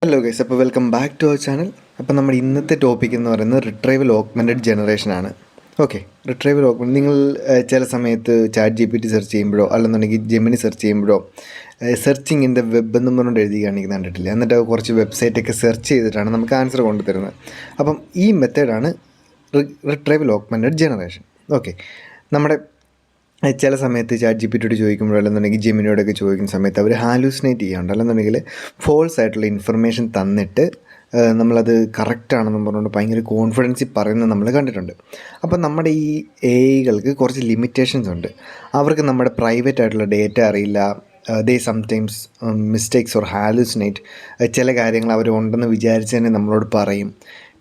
Hello guys, അപ്പോൾ welcome back to our channel. അപ്പോൾ നമ്മുടെ ഇന്നത്തെ ടോപ്പിക് എന്ന് പറയുന്നത് റിട്രൈവൽ ഓഗ്മെൻറ്റഡ് ജനറേഷനാണ്. ഓക്കെ, റിട്രൈവൽ ഓഗ്മെൻറ്റ് നിങ്ങൾ ചില സമയത്ത് chat G P T search ചെയ്യുമ്പോഴോ അല്ലെന്നുണ്ടെങ്കിൽ ജെമിനി സെർച്ച് ചെയ്യുമ്പോഴോ സെർച്ചിങ് ഇൻ ദ വെബ് എന്നും പറഞ്ഞുകൊണ്ട് എഴുതി കാണിക്കുന്ന കണ്ടിട്ടില്ല. എന്നിട്ട് കുറച്ച് വെബ്സൈറ്റൊക്കെ സെർച്ച് ചെയ്തിട്ടാണ് നമുക്ക് ആൻസർ കൊണ്ടുതരുന്നത്. അപ്പം ഈ മെത്തേഡാണ് റിട്രൈവൽ ഓഗ്മെൻറ്റഡ് ജനറേഷൻ. ഓക്കെ, നമ്മുടെ ചില സമയത്ത് ചാറ്റ് ജി പി ടിയോട് ചോദിക്കുമ്പോഴോ അല്ലെന്നുണ്ടെങ്കിൽ ജെമിനിയോടൊക്കെ ചോദിക്കുന്ന സമയത്ത് അവർ ഹാലൂസിനേറ്റ് ചെയ്യാറുണ്ട്. അല്ലെന്നുണ്ടെങ്കിൽ ഫോൾസ് ആയിട്ടുള്ള ഇൻഫർമേഷൻ തന്നിട്ട് നമ്മളത് കറക്റ്റാണെന്നും പറഞ്ഞുകൊണ്ട് ഭയങ്കര കോൺഫിഡൻസിൽ പറയുന്നത് നമ്മൾ കണ്ടിട്ടുണ്ട്. അപ്പം നമ്മുടെ ഈ എ ഐകൾക്ക് കുറച്ച് ലിമിറ്റേഷൻസ് ഉണ്ട്. അവർക്ക് നമ്മുടെ പ്രൈവറ്റ് ആയിട്ടുള്ള ഡേറ്റ അറിയില്ല. ദേ സംടൈംസ് മിസ്റ്റേക്സ് ഓർ ഹാലൂസിനേറ്റ്. ചില കാര്യങ്ങൾ അവർ ഉണ്ടെന്ന് വിചാരിച്ച് തന്നെ നമ്മളോട് പറയും.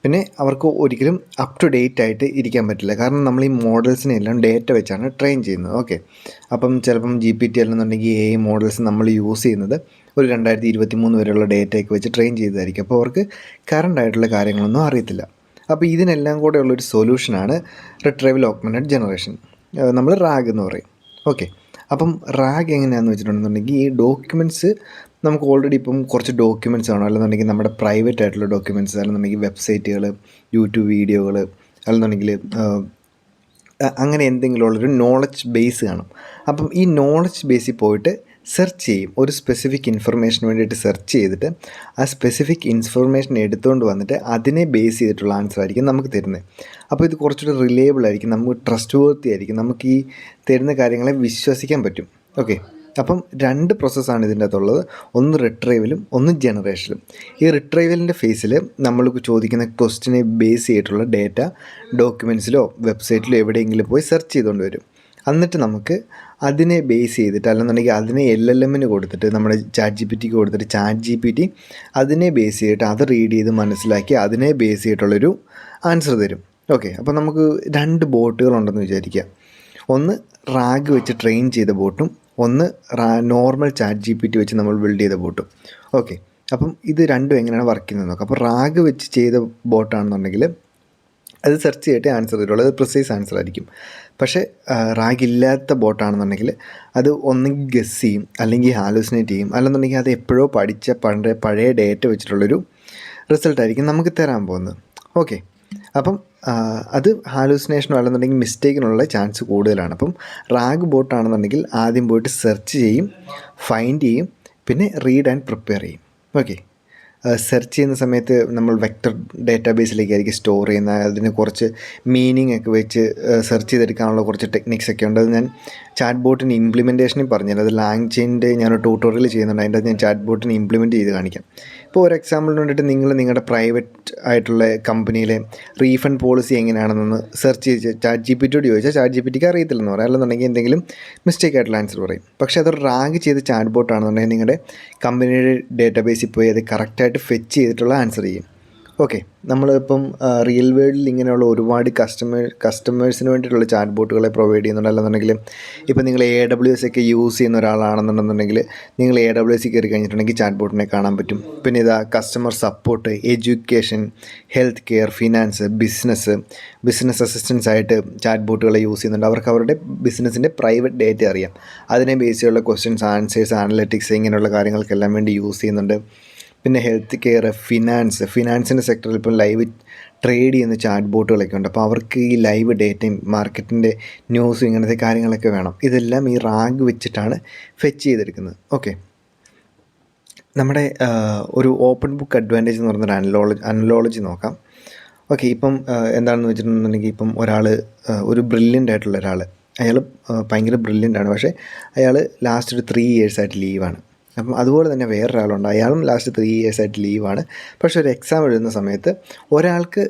പിന്നെ അവർക്ക് ഒരിക്കലും അപ് ടു ഡേറ്റ് ആയിട്ട് ഇരിക്കാൻ പറ്റില്ല. കാരണം നമ്മൾ ഈ മോഡൽസിനെ എല്ലാം ഡേറ്റ വെച്ചാണ് ട്രെയിൻ ചെയ്യുന്നത്. ഓക്കെ, അപ്പം ചിലപ്പം ജി പി ടി അല്ലെന്നുണ്ടെങ്കിൽ എ ഐ മോഡൽസ് നമ്മൾ യൂസ് ചെയ്യുന്നത് ഒരു 2023 വരെയുള്ള ഡേറ്റയൊക്കെ വെച്ച് ട്രെയിൻ ചെയ്തതായിരിക്കും. അപ്പോൾ അവർക്ക് കറണ്ട് ആയിട്ടുള്ള കാര്യങ്ങളൊന്നും അറിയത്തില്ല. അപ്പോൾ ഇതിനെല്ലാം കൂടെ ഉള്ളൊരു സൊല്യൂഷനാണ് റിട്രൈവൽ ഓഗ്മെൻറ്റഡ് ജനറേഷൻ. നമ്മൾ റാഗ് എന്ന് പറയും. ഓക്കെ, അപ്പം റാഗ് എങ്ങനെയാണെന്ന് വെച്ചിട്ടുണ്ടെന്നുണ്ടെങ്കിൽ ഈ ഡോക്യുമെൻറ്റ്സ് നമുക്ക് ഓൾറെഡി ഇപ്പം കുറച്ച് ഡോക്യുമെൻറ്റ്സ് ആണോ അല്ലെന്നുണ്ടെങ്കിൽ നമ്മുടെ പ്രൈവറ്റ് ആയിട്ടുള്ള ഡോക്യുമെൻറ്റ്സ് അല്ലെന്നുണ്ടെങ്കിൽ വെബ്സൈറ്റുകൾ, യൂട്യൂബ് വീഡിയോകൾ അല്ലെന്നുണ്ടെങ്കിൽ അങ്ങനെ എന്തെങ്കിലും ഉള്ളൊരു നോളജ് ബേസ് കാണും. അപ്പം ഈ നോളജ് ബേസിൽ പോയിട്ട് സെർച്ച് ചെയ്യും. ഒരു സ്പെസിഫിക് ഇൻഫർമേഷന് വേണ്ടിയിട്ട് സെർച്ച് ചെയ്തിട്ട് ആ സ്പെസിഫിക് ഇൻഫർമേഷൻ എടുത്തുകൊണ്ട് വന്നിട്ട് അതിനെ ബേസ് ചെയ്തിട്ടുള്ള ആൻസർ ആയിരിക്കും നമുക്ക് തരുന്നത്. അപ്പോൾ ഇത് കുറച്ചുകൂടി റിലയബിൾ ആയിരിക്കും, നമുക്ക് ട്രസ്റ്റ് വർത്തി ആയിരിക്കും, നമുക്ക് ഈ തരുന്ന കാര്യങ്ങളെ വിശ്വസിക്കാൻ പറ്റും. ഓക്കെ, അപ്പം രണ്ട് പ്രോസസ്സാണ് ഇതിൻ്റെ അകത്തുള്ളത്. ഒന്ന് റിട്രൈവലും ഒന്ന് ജനറേഷനും. ഈ റിട്രൈവലിൻ്റെ ഫേസിൽ നമ്മൾ ചോദിക്കുന്ന ക്വസ്റ്റിനെ ബേസ് ചെയ്തിട്ടുള്ള ഡേറ്റ ഡോക്യുമെൻറ്റ്സിലോ വെബ്സൈറ്റിലോ എവിടെയെങ്കിലും പോയി സെർച്ച് ചെയ്തുകൊണ്ട് വരും. എന്നിട്ട് നമുക്ക് അതിനെ ബേസ് ചെയ്തിട്ട് അല്ലെന്നുണ്ടെങ്കിൽ അതിനെ LLMന് കൊടുത്തിട്ട് നമ്മുടെ ചാറ്റ് ജി പി ടിക്ക് കൊടുത്തിട്ട് ചാറ്റ് ജി പി ടി അതിനെ ബേസ് ചെയ്തിട്ട് അത് റീഡ് ചെയ്ത് മനസ്സിലാക്കി അതിനെ ബേസ് ചെയ്തിട്ടുള്ളൊരു ആൻസർ തരും. ഓക്കെ, അപ്പോൾ നമുക്ക് രണ്ട് ബോട്ടുകളുണ്ടെന്ന് വിചാരിക്കുക. ഒന്ന് റാഗ് വെച്ച് ട്രെയിൻ ചെയ്ത ബോട്ടും ഒന്ന് normal chat G P T വെച്ച് നമ്മൾ ബിൽഡ് ചെയ്ത ബോട്ടും. ഓക്കെ, അപ്പം ഇത് രണ്ടും എങ്ങനെയാണ് വർക്ക് ചെയ്യുന്നത് നോക്കാം. അപ്പോൾ റാഗ് വെച്ച് ചെയ്ത ബോട്ടാണെന്നുണ്ടെങ്കിൽ അത് സെർച്ച് ചെയ്തിട്ട് ആൻസർ തരുള്ളൂ, അത് പ്രിസൈസ് ആൻസർ ആയിരിക്കും. പക്ഷേ റാഗ് ഇല്ലാത്ത ബോട്ടാണെന്നുണ്ടെങ്കിൽ അത് ഒന്നെങ്കിൽ ഗസ് ചെയ്യും, അല്ലെങ്കിൽ ഹാലൂസിനേറ്റ് ചെയ്യും, അല്ലെന്നുണ്ടെങ്കിൽ അത് എപ്പോഴോ പഠിച്ച പഴയ ഡേറ്റ വെച്ചിട്ടുള്ളൊരു റിസൾട്ടായിരിക്കും നമുക്ക് തരാൻ പോകുന്നത്. ഓക്കെ, അപ്പം അത് ഹാലൂസിനേഷനോ അല്ലെന്നുണ്ടെങ്കിൽ മിസ്റ്റേക്കിനുള്ള ചാൻസ് കൂടുതലാണ്. അപ്പം റാഗ് ബോട്ടാണെന്നുണ്ടെങ്കിൽ ആദ്യം പോയിട്ട് സെർച്ച് ചെയ്യും, ഫൈൻഡ് ചെയ്യും, പിന്നെ റീഡ് ആൻഡ് പ്രിപ്പയർ ചെയ്യും. ഓക്കെ, സെർച്ച് ചെയ്യുന്ന സമയത്ത് നമ്മൾ വെക്റ്റർ ഡേറ്റാബേസിലേക്കായിരിക്കും സ്റ്റോർ ചെയ്യുന്നത്. അതിന് കുറച്ച് മീനിങ് ഒക്കെ വെച്ച് സെർച്ച് ചെയ്തെടുക്കാനുള്ള കുറച്ച് ടെക്നിക്സ് ഒക്കെ ഉണ്ട്. അത് ഞാൻ ചാറ്റ് ബോട്ടിന് ഇംപ്ലിമെൻറ്റേഷനിൽ പറഞ്ഞുതരാം. അത് ലാംഗ്ചെയിൻ്റെ ഞാനൊരു ട്യൂട്ടോറിയൽ ചെയ്യുന്നുണ്ട്, അതിൻ്റെ അത് ഞാൻ ചാറ്റ് ബോട്ടിന് ഇംപ്ലിമെൻറ്റ് ചെയ്ത് കാണിക്കാം. ഇപ്പോൾ ഒരു എക്സാമ്പിളിന് വേണ്ടിയിട്ട് നിങ്ങൾ നിങ്ങളുടെ പ്രൈവറ്റ് ആയിട്ടുള്ള കമ്പനിയിലെ റീഫണ്ട് പോളിസി എങ്ങനെയാണെന്നൊന്ന് സെർച്ച് ചെയ്ത് ചാറ്റ് ജി പി ടിയോട് ചോദിച്ചാൽ ചാറ്റ് ജി പി ടിക്ക് അറിയത്തില്ലെന്ന് പറയാം, അല്ലെന്നുണ്ടെങ്കിൽ എന്തെങ്കിലും മിസ്റ്റേക്ക് ആയിട്ടുള്ള ആൻസർ പറയും. പക്ഷേ അതൊരു റാഗ് ചെയ്ത് ചാറ്റ് ബോട്ടാണെന്നുണ്ടെങ്കിൽ നിങ്ങളുടെ കമ്പനിയുടെ ഡേറ്റാബേസിൽ പോയി അത് കറക്റ്റായിട്ട് ഫെച്ച് ചെയ്തിട്ടുള്ള ആൻസർ ചെയ്യും. ഓക്കെ, നമ്മളിപ്പം റിയൽ വേൾഡിൽ ഇങ്ങനെയുള്ള ഒരുപാട് കസ്റ്റമേഴ്സിന് വേണ്ടിയിട്ടുള്ള ചാറ്റ് ബോട്ടുകളെ പ്രൊവൈഡ് ചെയ്യുന്നുണ്ട്. അല്ലെന്നുണ്ടെങ്കിൽ ഇപ്പോൾ നിങ്ങൾ AWS ഒക്കെ യൂസ് ചെയ്യുന്ന ഒരാളാണെന്നുണ്ടെന്നുണ്ടെങ്കിൽ നിങ്ങൾ AWS കയറി കഴിഞ്ഞിട്ടുണ്ടെങ്കിൽ ചാറ്റ് ബോട്ടിനെ കാണാൻ പറ്റും. പിന്നെ ഇതാ customer support, education, health care, finance, business assistance ആയിട്ട് ചാറ്റ് ബോട്ടുകളെ യൂസ് ചെയ്യുന്നുണ്ട്. അവർക്ക് അവരുടെ ബിസിനസ്സിൻ്റെ പ്രൈവറ്റ് ഡേറ്റ അറിയാം, അതിനെ ബേസ് ചെയ്തുള്ള ക്വസ്റ്റ്യൻസ്, ആൻസേഴ്സ്, അനലറ്റിക്സ് ഇങ്ങനെയുള്ള കാര്യങ്ങൾക്കെല്ലാം വേണ്ടി യൂസ് ചെയ്യുന്നുണ്ട്. പിന്നെ ഹെൽത്ത് കെയർ, ഫിനാൻസിൻ്റെ സെക്ടറിൽ ഇപ്പം ലൈവ് ട്രേഡ് ചെയ്യുന്ന ചാറ്റ് ബോട്ടുകളൊക്കെ ഉണ്ട്. അപ്പോൾ അവർക്ക് ഈ ലൈവ് ഡേറ്റയും മാർക്കറ്റിൻ്റെ ന്യൂസും ഇങ്ങനത്തെ കാര്യങ്ങളൊക്കെ വേണം. ഇതെല്ലാം ഈ റാഗ് വെച്ചിട്ടാണ് ഫെച്ച് ചെയ്തെടുക്കുന്നത്. ഓക്കെ, നമ്മുടെ ഒരു ഓപ്പൺ ബുക്ക് അഡ്വാൻറ്റേജ് എന്ന് പറയുന്നൊരു അനലോളജി നോക്കാം. ഓക്കെ, ഇപ്പം എന്താണെന്ന് വെച്ചിട്ടുണ്ടെങ്കിൽ ഇപ്പം ഒരാൾ ഒരു ബ്രില്യൻ്റ് ആയിട്ടുള്ള ഒരാൾ, അയാൾ ഭയങ്കര ബ്രില്യൻ്റ് ആണ്, പക്ഷേ അയാൾ ലാസ്റ്റ് ഒരു 3 ഇയേഴ്സായിട്ട് ലീവാണ്. അപ്പം അതുപോലെ തന്നെ വേറൊരാളുണ്ട്, അയാളും ലാസ്റ്റ് 3 ഇയേഴ്സായിട്ട് ലീവാണ്. പക്ഷേ ഒരു എക്സാം എഴുതുന്ന സമയത്ത് ഒരാൾക്ക്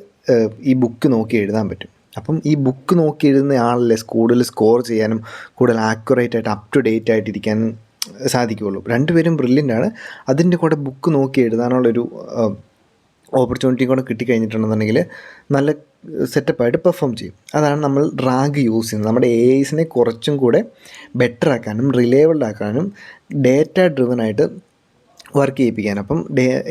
ഈ ബുക്ക് നോക്കി എഴുതാൻ പറ്റും. അപ്പം ഈ ബുക്ക് നോക്കി എഴുതുന്ന ആളല്ലേ കൂടുതൽ സ്കോർ ചെയ്യാനും കൂടുതൽ ആക്യുറേറ്റ് ആയിട്ട് അപ് ടു ഡേറ്റ് ആയിട്ടിരിക്കാനും സാധിക്കുകയുള്ളൂ. രണ്ടുപേരും ബ്രില്യൻ്റാണ്. അതിൻ്റെ കൂടെ ബുക്ക് നോക്കി എഴുതാനുള്ളൊരു ഓപ്പർച്യൂണിറ്റി കൂടെ കിട്ടിക്കഴിഞ്ഞിട്ടുണ്ടെന്നുണ്ടെങ്കിൽ നല്ല സെറ്റപ്പായിട്ട് പെർഫോം ചെയ്യും. അതാണ് നമ്മൾ റാഗ് യൂസ് ചെയ്യുന്നത്. നമ്മുടെ AIസിനെ കുറച്ചും കൂടെ ബെറ്റർ ആക്കാനും റിലയബിൾ ആക്കാനും ഡേറ്റ ഡ്രിവൻ ആയിട്ട് വർക്ക് ചെയ്യിപ്പിക്കാനും. അപ്പം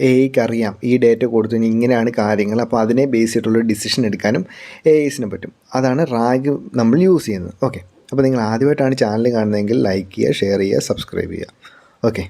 AIക്ക് അറിയാം ഈ ഡേറ്റ കൊടുത്തു കഴിഞ്ഞാൽ ഇങ്ങനെയാണ് കാര്യങ്ങൾ, അപ്പോൾ അതിനെ ബേസ് ചെയ്തിട്ടുള്ള ഡിസിഷൻ എടുക്കാനും AIസിന് പറ്റും. അതാണ് റാഗ് നമ്മൾ യൂസ് ചെയ്യുന്നത്. ഓക്കെ, അപ്പോൾ നിങ്ങൾ ആദ്യമായിട്ടാണ് ചാനൽ കാണുന്നതെങ്കിൽ ലൈക്ക് ചെയ്യുക, ഷെയർ ചെയ്യുക, സബ്സ്ക്രൈബ് ചെയ്യുക. ഓക്കെ.